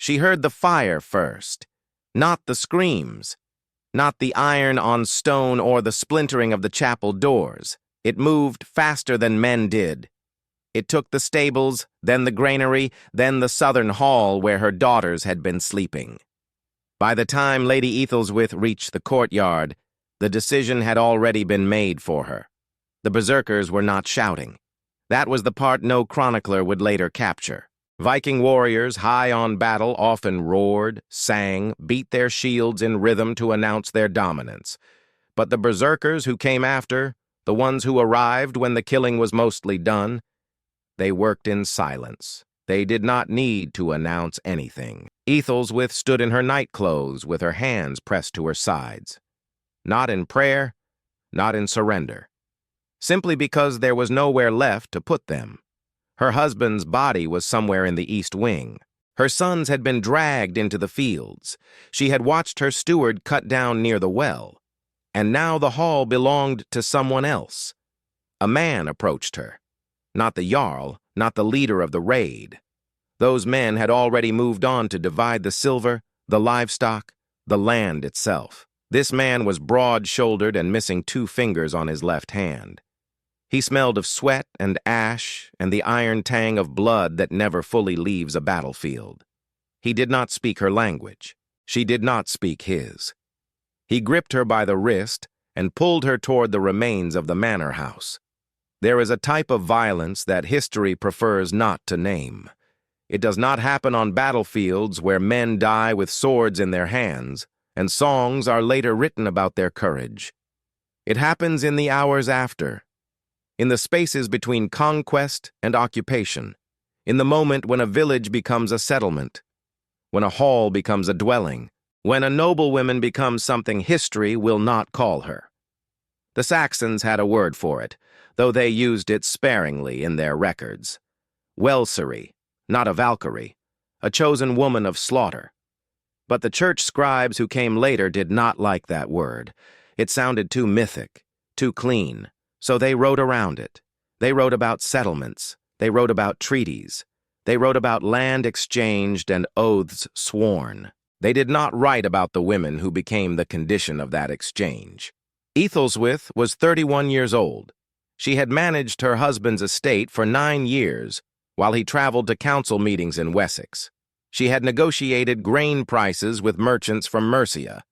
She heard the fire first, not the screams, not the iron on stone or the splintering of the chapel doors. It moved faster than men did. It took the stables, then the granary, then the southern hall where her daughters had been sleeping. By the time Lady Ethelthwith reached the courtyard, the decision had already been made for her. The berserkers were not shouting. That was the part no chronicler would later capture. Viking warriors, high on battle, often roared, sang, beat their shields in rhythm to announce their dominance. But the berserkers who came after, the ones who arrived when the killing was mostly done, they worked in silence. They did not need to announce anything. Ethelthwith stood in her nightclothes with her hands pressed to her sides. Not in prayer, not in surrender. Simply because there was nowhere left to put them. Her husband's body was somewhere in the east wing. Her sons had been dragged into the fields. She had watched her steward cut down near the well. And now the hall belonged to someone else. A man approached her. Not the Jarl, not the leader of the raid. Those men had already moved on to divide the silver, the livestock, the land itself. This man was broad-shouldered and missing 2 fingers on his left hand. He smelled of sweat and ash and the iron tang of blood that never fully leaves a battlefield. He did not speak her language. She did not speak his. He gripped her by the wrist and pulled her toward the remains of the manor house. There is a type of violence that history prefers not to name. It does not happen on battlefields where men die with swords in their hands, and songs are later written about their courage. It happens in the hours after, in the spaces between conquest and occupation, in the moment when a village becomes a settlement, when a hall becomes a dwelling, when a noblewoman becomes something history will not call her. The Saxons had a word for it, though they used it sparingly in their records. Welseri, not a Valkyrie, a chosen woman of slaughter. But the church scribes who came later did not like that word. It sounded too mythic, too clean, so they wrote around it. They wrote about settlements. They wrote about treaties. They wrote about land exchanged and oaths sworn. They did not write about the women who became the condition of that exchange. Ethelthwith was 31 years old. She had managed her husband's estate for 9 years while he traveled to council meetings in Wessex. She had negotiated grain prices with merchants from Mercia.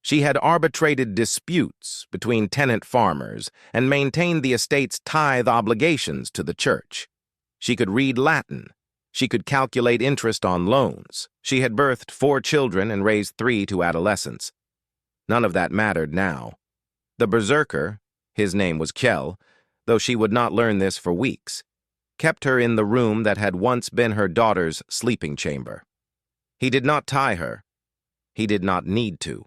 She had arbitrated disputes between tenant farmers and maintained the estate's tithe obligations to the church. She could read Latin. She could calculate interest on loans. She had birthed 4 children and raised 3 to adolescents. None of that mattered now. The berserker, his name was Kjell, though she would not learn this for weeks, kept her in the room that had once been her daughter's sleeping chamber. He did not tie her. He did not need to.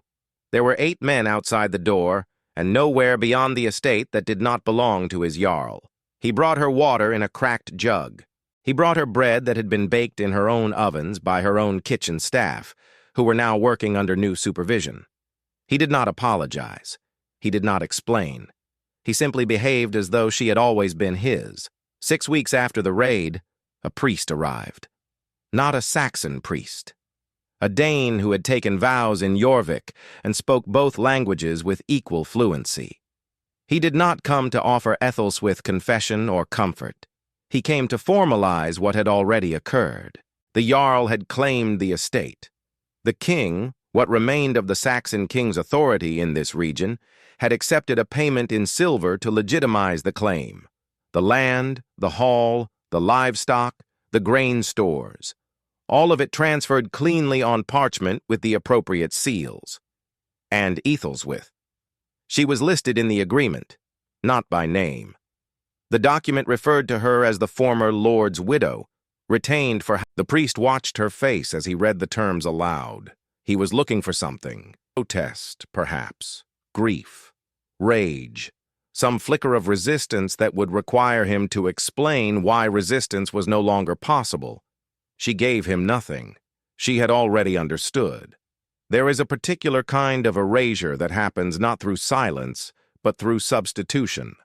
There were 8 men outside the door, and nowhere beyond the estate that did not belong to his Jarl. He brought her water in a cracked jug. He brought her bread that had been baked in her own ovens by her own kitchen staff, who were now working under new supervision. He did not apologize. He did not explain. He simply behaved as though she had always been his. 6 weeks after the raid, a priest arrived. Not a Saxon priest. A Dane who had taken vows in Jorvik and spoke both languages with equal fluency. He did not come to offer Ethelthwith confession or comfort. He came to formalize what had already occurred. The Jarl had claimed the estate. The king, what remained of the Saxon king's authority in this region, had accepted a payment in silver to legitimize the claim. The land, the hall, the livestock, the grain stores. All of it transferred cleanly on parchment with the appropriate seals. And Ethelthwith. She was listed in the agreement, not by name. The document referred to her as the former lord's widow, retained for... The priest watched her face as he read the terms aloud. He was looking for something. Protest, perhaps. Grief. Rage. Some flicker of resistance that would require him to explain why resistance was no longer possible. She gave him nothing. She had already understood. There is a particular kind of erasure that happens not through silence, but through substitution.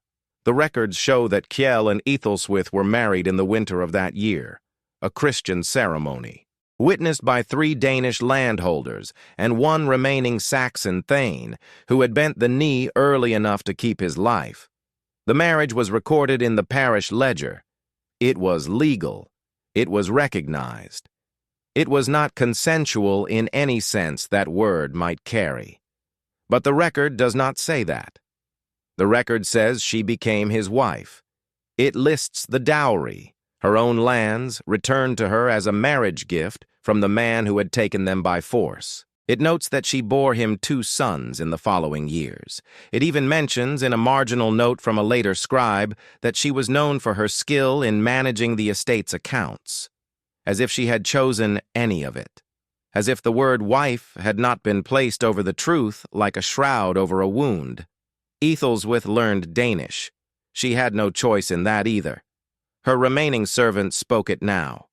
The records show that Kjell and Ethelthwith were married in the winter of that year, a Christian ceremony. witnessed by 3 Danish landholders and 1 remaining Saxon thane who had bent the knee early enough to keep his life. The marriage was recorded in the parish ledger. It was legal. It was recognized. It was not consensual in any sense that word might carry. But the record does not say that. The record says she became his wife. It lists the dowry, her own lands, returned to her as a marriage gift from the man who had taken them by force. It notes that she bore him 2 sons in the following years. It even mentions in a marginal note from a later scribe that she was known for her skill in managing the estate's accounts, as if she had chosen any of it, as if the word wife had not been placed over the truth like a shroud over a wound. Ethelwith learned Danish. She had no choice in that either. Her remaining servants spoke it now.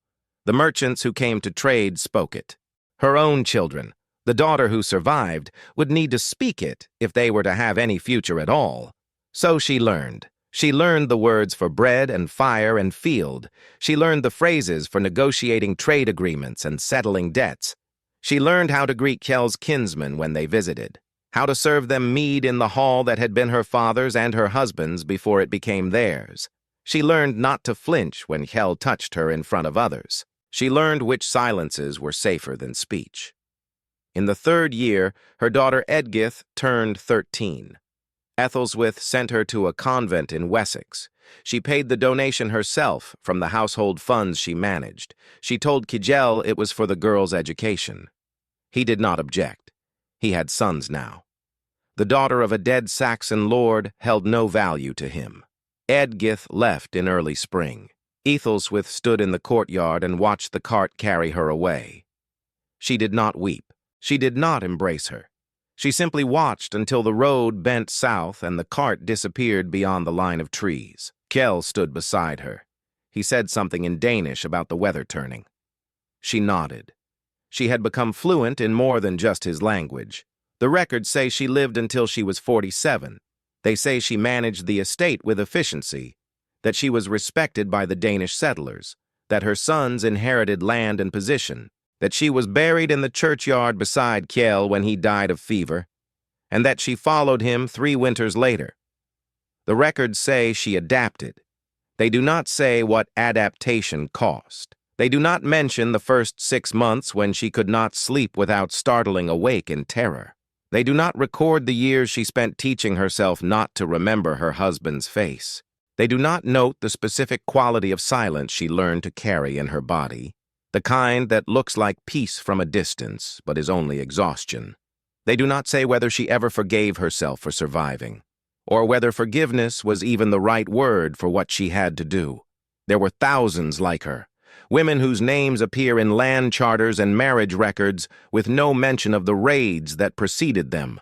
The merchants who came to trade spoke it. Her own children, the daughter who survived, would need to speak it if they were to have any future at all. So she learned. She learned the words for bread and fire and field. She learned the phrases for negotiating trade agreements and settling debts. She learned how to greet Kjell's kinsmen when they visited, how to serve them mead in the hall that had been her father's and her husband's before it became theirs. She learned not to flinch when Kjell touched her in front of others. She learned which silences were safer than speech. In the 3rd year, her daughter Edgith turned 13. Ethelwith sent her to a convent in Wessex. She paid the donation herself from the household funds she managed. She told Kjell it was for the girl's education. He did not object. He had sons now. The daughter of a dead Saxon lord held no value to him. Edgith left in early spring. Ethelwith stood in the courtyard and watched the cart carry her away. She did not weep. She did not embrace her. She simply watched until the road bent south and the cart disappeared beyond the line of trees. Kjell stood beside her. He said something in Danish about the weather turning. She nodded. She had become fluent in more than just his language. The records say she lived until she was 47. They say she managed the estate with efficiency, that she was respected by the Danish settlers, that her sons inherited land and position, that she was buried in the churchyard beside Kjell when he died of fever, and that she followed him 3 winters later. The records say she adapted. They do not say what adaptation cost. They do not mention the first 6 months when she could not sleep without startling awake in terror. They do not record the years she spent teaching herself not to remember her husband's face. They do not note the specific quality of silence she learned to carry in her body, the kind that looks like peace from a distance, but is only exhaustion. They do not say whether she ever forgave herself for surviving, or whether forgiveness was even the right word for what she had to do. There were thousands like her, women whose names appear in land charters and marriage records with no mention of the raids that preceded them.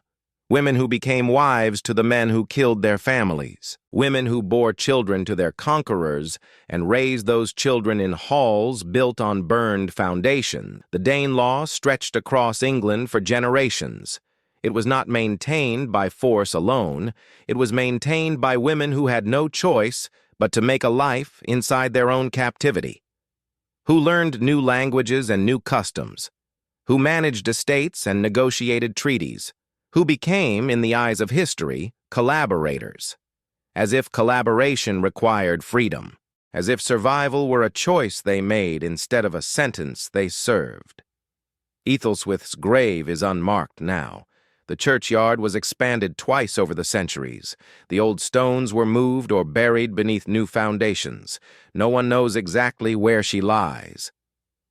Women who became wives to the men who killed their families. Women who bore children to their conquerors and raised those children in halls built on burned foundations. The Danelaw stretched across England for generations. It was not maintained by force alone. It was maintained by women who had no choice but to make a life inside their own captivity, who learned new languages and new customs, who managed estates and negotiated treaties, who became, in the eyes of history, collaborators, as if collaboration required freedom, as if survival were a choice they made instead of a sentence they served. Ethelwith's grave is unmarked now. The churchyard was expanded twice over the centuries. The old stones were moved or buried beneath new foundations. No one knows exactly where she lies.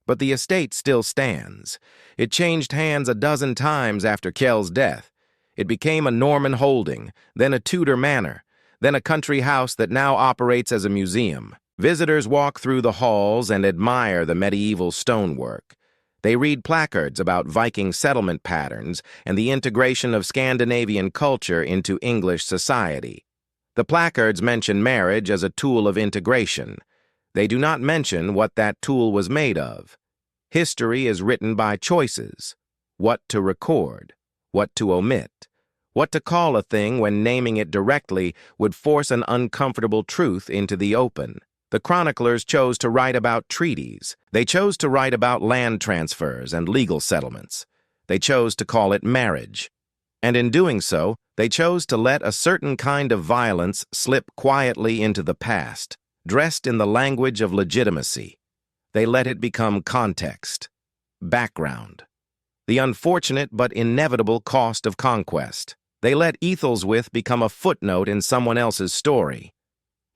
But the estate still stands. It changed hands a dozen times after Kjell's death. It became a Norman holding, then a Tudor manor, then a country house that now operates as a museum. Visitors walk through the halls and admire the medieval stonework. They read placards about Viking settlement patterns and the integration of Scandinavian culture into English society. The placards mention marriage as a tool of integration. They do not mention what that tool was made of. History is written by choices: what to record, what to omit, what to call a thing when naming it directly would force an uncomfortable truth into the open. The chroniclers chose to write about treaties. They chose to write about land transfers and legal settlements. They chose to call it marriage. And in doing so, they chose to let a certain kind of violence slip quietly into the past, dressed in the language of legitimacy. They let it become context, background, the unfortunate but inevitable cost of conquest. They let Ethelswith become a footnote in someone else's story.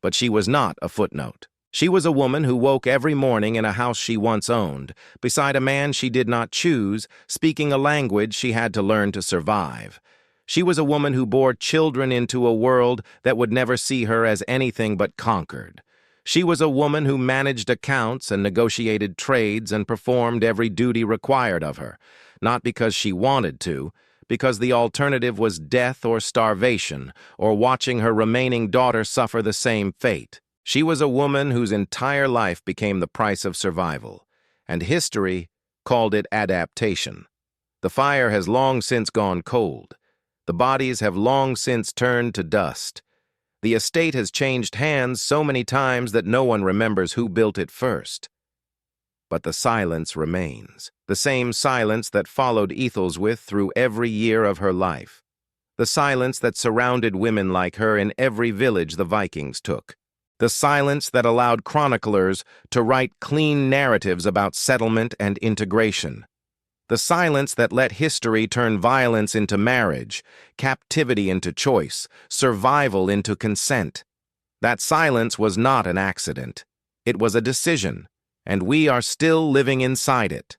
But she was not a footnote. She was a woman who woke every morning in a house she once owned, beside a man she did not choose, speaking a language she had to learn to survive. She was a woman who bore children into a world that would never see her as anything but conquered. She was a woman who managed accounts and negotiated trades and performed every duty required of her, not because she wanted to, because the alternative was death or starvation, or watching her remaining daughter suffer the same fate. She was a woman whose entire life became the price of survival, and history called it adaptation. The fire has long since gone cold. The bodies have long since turned to dust. The estate has changed hands so many times that no one remembers who built it first. But the silence remains, the same silence that followed Ethelswith through every year of her life, the silence that surrounded women like her in every village the Vikings took, the silence that allowed chroniclers to write clean narratives about settlement and integration, the silence that let history turn violence into marriage, captivity into choice, survival into consent. That silence was not an accident. It was a decision, and we are still living inside it.